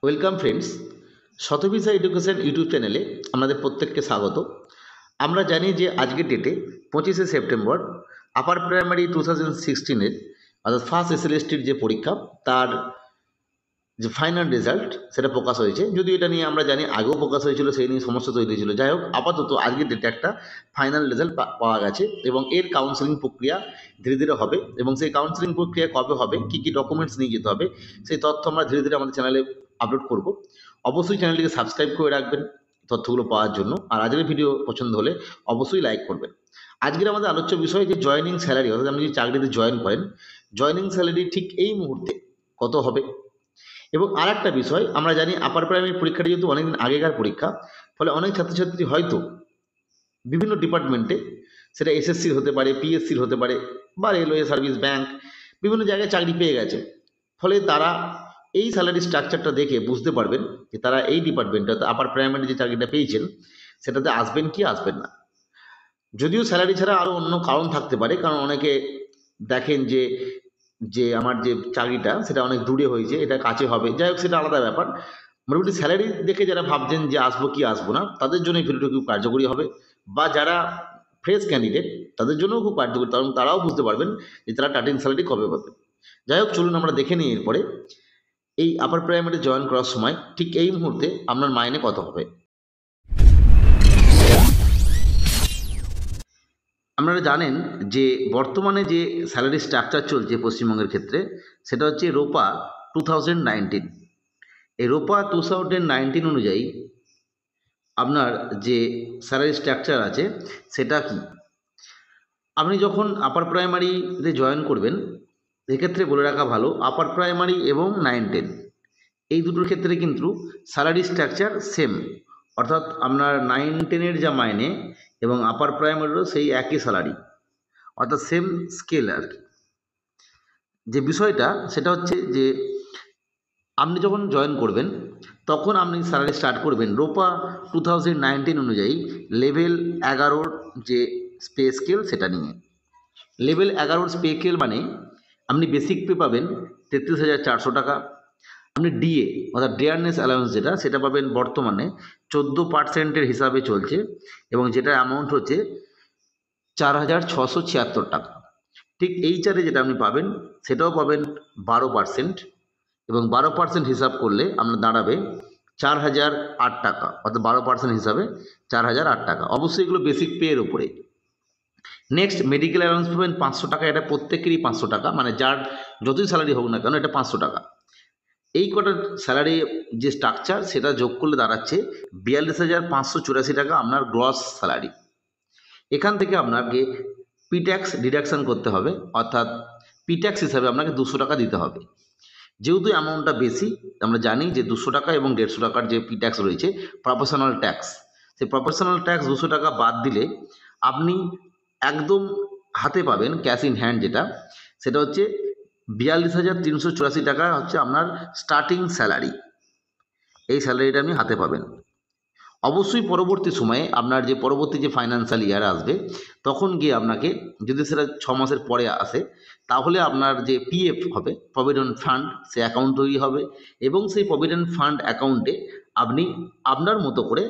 Welcome friends, শতভিসা education YouTube চ্যানেলে আমাদের প্রত্যেককে স্বাগত। আমরা জানি যে আজকের ডেটে 25শে সেপ্টেম্বর আপার প্রাইমারি 2016-এর অর্থাৎ ফার্স্ট এসএলএসটির যে পরীক্ষা তার যে ফাইনাল রেজাল্ট সেটা প্রকাশ হয়েছে। যদিও এটা নিয়ে আমরা জানি আগেও প্রকাশ হয়েছিল, সেই নিয়ে সমস্যা তৈরি হয়েছিল। যাই হোক, আপাতত আজকের ডেটে একটা ফাইনাল রেজাল্ট পাওয়া গেছে এবং এর কাউন্সেলিং প্রক্রিয়া ধীরে ধীরে হবে। এবং সেই কাউন্সেলিং প্রক্রিয়া কবে হবে, কী কী ডকুমেন্টস নিয়ে যেতে হবে, সেই তথ্য আমরা ধীরে ধীরে আমাদের চ্যানেলে আপলোড করব। অবশ্যই চ্যানেলটিকে সাবস্ক্রাইব করে রাখবেন তথ্যগুলো পাওয়ার জন্য। আর আজকের ভিডিও পছন্দ হলে অবশ্যই লাইক করবেন। আজকের আমাদের আলোচ্য বিষয় যে জয়েনিং স্যালারি, অর্থাৎ আপনি যদি চাকরিতে জয়েন করেন, জয়েনিং স্যালারি ঠিক এই মুহূর্তে কত হবে। এবং আর একটা বিষয়, আমরা জানি আপার প্রাইমারি পরীক্ষাটা যেহেতু অনেকদিন আগেকার পরীক্ষা, ফলে অনেক ছাত্রছাত্রী হয়তো বিভিন্ন ডিপার্টমেন্টে, সেটা এসএসসির হতে পারে, পিএসসির হতে পারে, বা রেলওয়ে সার্ভিস, ব্যাংক, বিভিন্ন জায়গায় চাকরি পেয়ে গেছে। ফলে তারা এই স্যালারি স্ট্রাকচারটা দেখে বুঝতে পারবেন যে তারা এই ডিপার্টমেন্টে আপার প্রাইমারি যে চাকরিটা পেয়েছেন সেটাতে আসবেন কি আসবেন না। যদিও স্যালারি ছাড়া আরও অন্য কারণ থাকতে পারে, কারণ অনেকে দেখেন যে যে আমার যে চাকরিটা সেটা অনেক দূরে হয়েছে, এটা কাছে হবে, যাই হোক সেটা আলাদা ব্যাপার। মোটামুটি স্যালারি দেখে যারা ভাবছেন যে আসবো কি আসবো না, তাদের জন্য এই ভিডিওটা খুব কার্যকরী হবে। বা যারা ফ্রেশ ক্যান্ডিডেট, তাদের জন্যও খুব কার্যকরী, কারণ তারাও বুঝতে পারবেন যে তারা স্টার্টিং স্যালারি কবে পাবে। যাই হোক, চলুন আমরা দেখে নিই এরপরে এই আপার প্রাইমারি জয়েন করার সময় ঠিক এই মুহূর্তে আপনার মাইনে কত হবে। আপনারা জানেন যে বর্তমানে যে স্যালারি স্ট্রাকচার চলছে পশ্চিমবঙ্গের ক্ষেত্রে, সেটা হচ্ছে রোপা 2019। এই রোপা 2019 অনুযায়ী আপনার যে স্যালারি স্ট্রাকচার আছে সেটা কি। আপনি যখন আপার প্রাইমারিতে জয়েন করবেন, এক্ষেত্রে বলে রাখা ভালো, আপার প্রাইমারি এবং 9-10 এই দুটোর ক্ষেত্রে কিন্তু স্যালারি স্ট্রাকচার সেম। অর্থাৎ আপনার 9-10-এর যা মাইনে এবং আপার প্রাইমারিরও সেই একই স্যালারি, অর্থাৎ সেম স্কেল আর কি। যে বিষয়টা সেটা হচ্ছে যে আপনি যখন জয়েন করবেন তখন আপনি স্যালারি স্টার্ট করবেন রোপা 2019 অনুযায়ী লেভেল 11-র যে পে স্কেল সেটা নিয়ে। লেভেল 11-র পে স্কেল মানে আপনি বেসিক পে পাবেন 33,400 টাকা। আপনি ডিএ অর্থাৎ ডেয়ারনেস অ্যালাউন্স যেটা, সেটা পাবেন বর্তমানে 14% হিসাবে চলছে, এবং যেটা অ্যামাউন্ট হচ্ছে 4,676 টাকা। ঠিক এই চারে যেটা আপনি পাবেন সেটাও পাবেন 12%, এবং 12% হিসাব করলে আপনার দাঁড়াবে 4,008 টাকা, অর্থাৎ 12% হিসাবে 4,008 টাকা। অবশ্যই এগুলো বেসিক পে এর উপরে। নেক্সট মেডিকেল অ্যালাউন্স পাবেন 500 টাকা, এটা প্রত্যেকেরই 500 টাকা, মানে যার যতই স্যালারি হোক না কেন এটা 500 টাকা। এই কটার স্যালারি যে স্ট্রাকচার সেটা যোগ করলে দাঁড়াচ্ছে 42,584 টাকা আপনার গ্রস স্যালারি। এখান থেকে আপনাকে পিট্যাক্স ডিডাকশান করতে হবে, অর্থাৎ পিট্যাক্স হিসাবে আপনাকে 200 টাকা দিতে হবে। যেহেতু অ্যামাউন্টটা বেশি, আমরা জানি যে 200 টাকা এবং 150 টাকার যে পিট্যাক্স রয়েছে প্রফেশনাল ট্যাক্স, সেই প্রফেশনাল ট্যাক্স 200 টাকা বাদ দিলে আপনি একদম হাতে পাবেন ক্যাশ ইন হ্যান্ড, যেটা সেটা হচ্ছে 42,384 টাকা হচ্ছে আপনার স্টার্টিং স্যালারি। এই স্যালারিটা আপনি হাতে পাবেন। অবশ্যই পরবর্তী সময়ে আপনার যে পরবর্তী যে ফাইন্যান্সিয়াল ইয়ার আসবে তখন গিয়ে আপনাকে, যদি সেটা 6 মাসের পরে আসে, তাহলে আপনার যে পিএফ হবে, প্রভিডেন্ট ফান্ড, সে অ্যাকাউন্ট তৈরি হবে, এবং সেই প্রভিডেন্ট ফান্ড অ্যাকাউন্টে আপনি আপনার মতো করে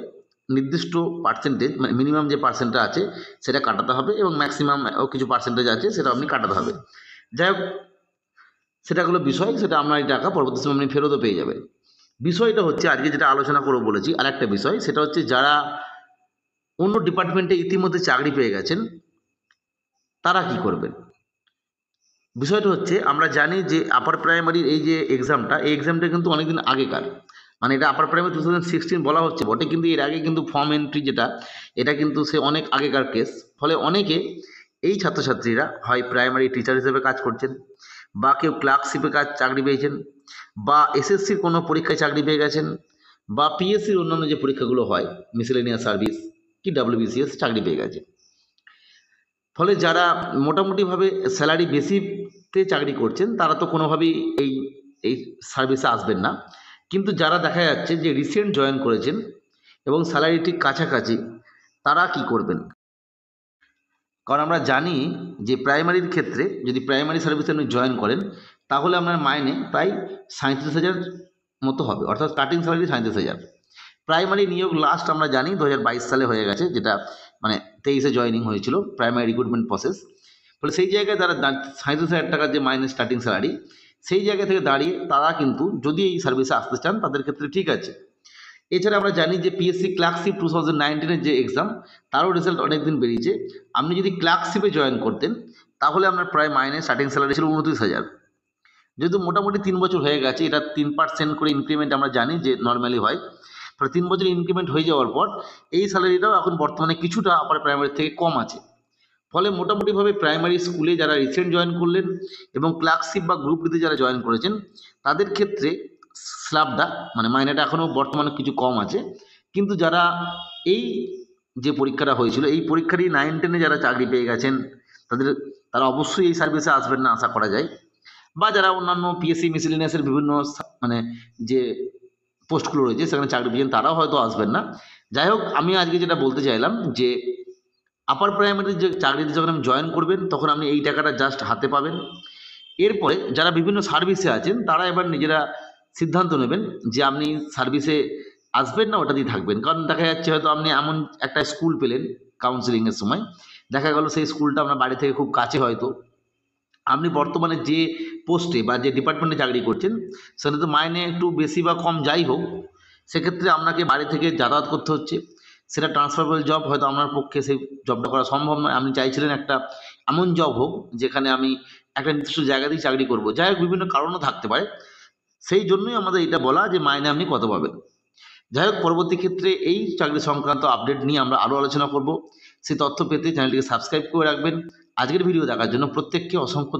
নির্দিষ্ট পার্সেন্টেজ, মানে মিনিমাম যে পার্সেন্টটা আছে সেটা কাটাতে হবে, এবং ম্যাক্সিমাম কিছু পার্সেন্টেজ আছে সেটা আপনি কাটাতে হবে। যাই হোক, সেটা হলো বিষয়, সেটা আপনার এই টাকা পরবর্তী সময় আপনি ফেরতও পেয়ে যাবেন। বিষয়টা হচ্ছে আজকে যেটা আলোচনা করবো বলেছি, আর একটা বিষয়, সেটা হচ্ছে যারা অন্য ডিপার্টমেন্টে ইতিমধ্যে চাকরি পেয়ে গেছেন তারা কি করবেন। বিষয়টা হচ্ছে, আমরা জানি যে আপার প্রাইমারির এই যে এক্সামটা, এই এক্সামটা কিন্তু অনেকদিন আগেকার, মানে এটা আপার প্রাইমারি 2016 বলা হচ্ছে বটে, কিন্তু এর আগে কিন্তু ফর্ম এন্ট্রি যেটা, এটা কিন্তু সে অনেক আগেকার কেস। ফলে অনেকে, এই ছাত্রছাত্রীরা হয় প্রাইমারি টিচার হিসেবে কাজ করছেন, বা কেউ ক্লার্কশিপে চাকরি পেয়েছেন, বা এসএসসির কোনো পরীক্ষায় চাকরি পেয়ে গেছেন, বা পিএসসির অন্যান্য যে পরীক্ষাগুলো হয়, মিসেলেনিয়াস সার্ভিস কি ডাব্লিউবিসিএস, চাকরি পেয়ে গেছে। ফলে যারা মোটামুটিভাবে স্যালারি বেশিতে চাকরি করছেন তারা তো কোনোভাবেই এই এই সার্ভিসে আসবেন না। কিন্তু যারা দেখা যাচ্ছে যে রিসেন্ট জয়েন করেছেন এবং স্যালারি ঠিক কাছাকাছি, তারা কি করবেন। কারণ আমরা জানি যে প্রাইমারির ক্ষেত্রে যদি প্রাইমারি সার্ভিসে আপনি জয়েন করেন তাহলে আপনার মাইনে প্রায় 37,000 মতো হবে, অর্থাৎ স্টার্টিং স্যালারি 37,000। প্রাইমারি নিয়োগ লাস্ট আমরা জানি 2022 সালে হয়ে গেছে, যেটা মানে 23-এ জয়েনিং হয়েছিল প্রাইমারি রিক্রুটমেন্ট প্রসেস। ফলে সেই জায়গায় তারা 37,000 টাকার যে মাইনাস স্টার্টিং স্যালারি, সেই জায়গা থেকে দাঁড়িয়ে তারা কিন্তু যদি এই সার্ভিসে আসতে চান তাদের ক্ষেত্রে ঠিক আছে। এছাড়া আমরা জানি যে পিএসসি ক্লার্কশিপ 2019-এর যে এক্সাম, তারও রেজাল্ট অনেক দিন বেরিয়েছে। আপনি যদি ক্লার্কশিপে জয়েন করতেন তাহলে আপনার প্রায় মাইনে স্টার্টিং স্যালারি ছিল 29,000। যেহেতু মোটামুটি 3 বছর হয়ে গেছে, এটা 3% করে ইনক্রিমেন্ট আমরা জানি যে নর্মালি হয়। ফলে 3 বছর ইনক্রিমেন্ট হয়ে যাওয়ার পর এই স্যালারিটাও এখন বর্তমানে কিছুটা আপার প্রাইমারি থেকে কম আছে। ফলে মোটামুটিভাবে প্রাইমারি স্কুলে যারা রিসেন্ট জয়েন করলেন এবং ক্লার্কশিপ বা গ্রুপ ডিতে যারা জয়েন করেছেন তাদের ক্ষেত্রে স্ল্যাবটা মানে মাইনেটা এখনও বর্তমানে কিছু কম আছে। কিন্তু যারা এই যে পরীক্ষাটা হয়েছিল এই পরীক্ষারই 9-10-এ যারা চাকরি পেয়ে গেছেন তারা অবশ্যই এই সার্ভিসে আসবেন না আশা করা যায়। বা যারা অন্যান্য পিএসসি মিসেলিনিয়াসের বিভিন্ন মানে যে পোস্টগুলো রয়েছে সেখানে চাকরি পেয়েছেন তারাও হয়তো আসবেন না। যাই হোক, আমি আজকে যেটা বলতে চাইলাম যে আপার প্রাইমারির যে চাকরিতে যখন আপনি জয়েন করবেন তখন আপনি এই টাকাটা জাস্ট হাতে পাবেন। এরপরে যারা বিভিন্ন সার্ভিসে আছেন তারা এবার নিজেরা সিদ্ধান্ত নেবেন যে আপনি সার্ভিসে আসবেন না ওটা দিয়ে থাকবেন। কারণ দেখা যাচ্ছে হয়তো আপনি এমন একটা স্কুল পেলেন কাউন্সিলিংয়ের সময়, দেখা গেল সেই স্কুলটা আপনার বাড়ি থেকে খুব কাছে, হয়তো আপনি বর্তমানে যে পোস্টে বা যে ডিপার্টমেন্টে চাকরি করছেন সেখানে তো মাইনে একটু বেশি বা কম যাই হোক, সেক্ষেত্রে আপনাকে বাড়ি থেকে যাতায়াত করতে হচ্ছে। সেটা ট্রান্সফারেবল জব, হয়তো আপনার পক্ষে সেই জবটা করা সম্ভব নয়। আপনি চাইছিলেন একটা এমন জব হোক যেখানে আমি একটা নির্দিষ্ট জায়গাতেই চাকরি করব, যাই হোক বিভিন্ন কারণও থাকতে পারে। সেই জন্যই আমাদের এটা বলা যে মাইনে আপনি কত পাবেন। যাই হোক, পরবর্তী ক্ষেত্রে এই চাকরি সংক্রান্ত আপডেট নিয়ে আমরা আরও আলোচনা করব। সেই তথ্য পেতে চ্যানেলটিকে সাবস্ক্রাইব করে রাখবেন। আজকের ভিডিও দেখার জন্য প্রত্যেককে অসংখ্য